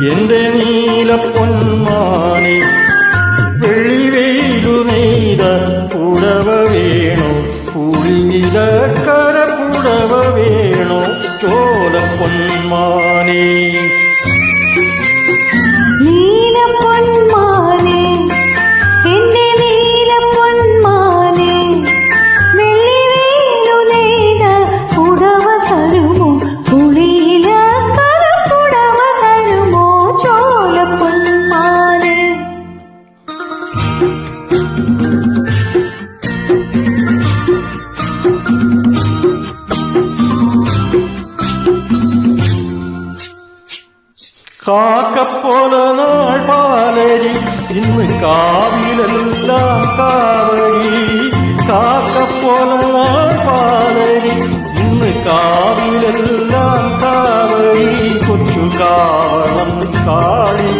എന്റെ നീലപ്പൊന്മാനെ വെള്ളിവെയിലു നെയ്ത പുടവ വേണോ പുളിയിലക്കര പുടവ വേണോ ചോലപ്പൊന്മാനെ നീലപ്പൊന്മാനെ എന്റെ നീലപ്പൊന്മാനെ വെള്ളിവെയിലു നെയ്ത പുടവ തരുമോ പുളിയിലക്കര പുടവ തരുമോ ചോലപ്പൊന്മാനെ കാക്കപ്പോല നാൾ പാലരി ഇന്ന് കാവിലെല്ലാം കാവടി കാക്കപ്പോല നാൾ പാലരി ഇന്ന് കാവിലെല്ലാം കാവടി കൊച്ചു കാവളം കാളി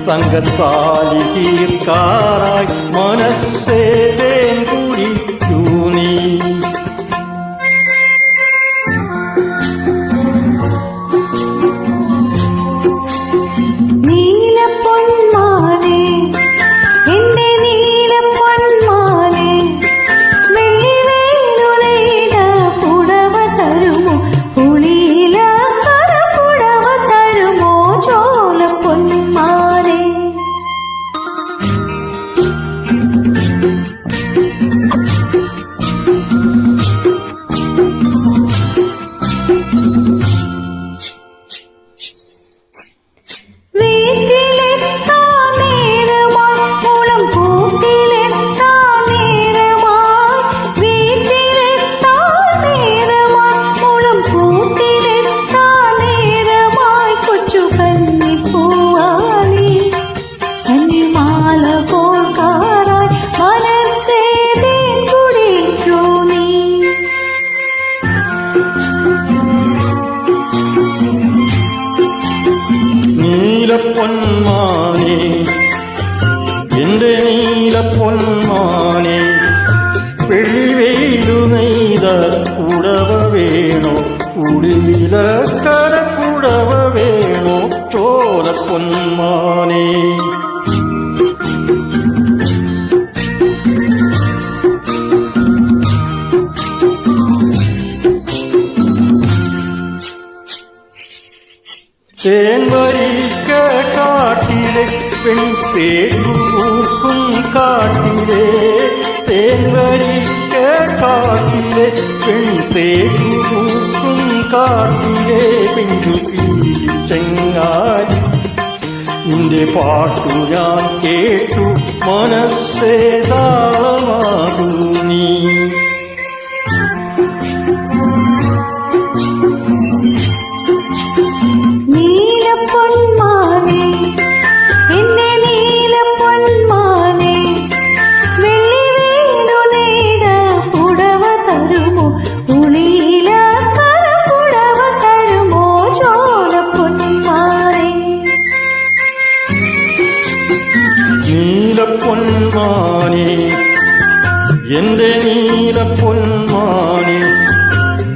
തങ്കത്താലി തീർക്കാറായി മനസ്സേ തേൻ കുടിക്കൂ നീ നീലപ്പൊന്മാനെ എന്റെ നീലപ്പൊന്മാനെ വെള്ളിവെയിലു നെയ്ത പുടവ തരുമോ പുളിയിലക്കര പുടവ തരുമോ ചോലപ്പൊന്മാനെ നീലപ്പൊന്മാനെ എന്റെ നീലപ്പൊന്മാനെ വെള്ളിവെയിലു നെയ്ത പുടവ വേണോ പുളിയിലക്കര പുടവ വേണോ ചോലപ്പൊന്മാനെ തേൻവരിക്ക കാട്ടിലെ പെൺതേക്കും കാട്ടിലെ തേൻവരിക്ക കാട്ടിലെ പെൺതേക്കും കാട്ടിലെ പെൺകുട്ടി ചെങ്ങാരി നിന്റെ പാട്ടു ഞാൻ കേട്ടു മനസ്സേ താളമാകൂ നീ നീലപ്പൊന്മാനെ എന്റെ നീലപ്പൊന്മാനെ വെള്ളിവെയിലു നെയ്ത പുടവ തരുമോ പുളിയിലക്കര പുടവ തരുമോ ചോലപ്പൊന്മാനെ നീലപ്പൊന്മാനെ എന്റെ നീലപ്പൊന്മാനെ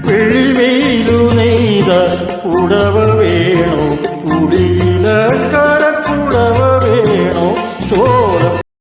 വെള്ളിവെയിലു നെയ്ത പുടവ വേണോ പുളിയിലക്കര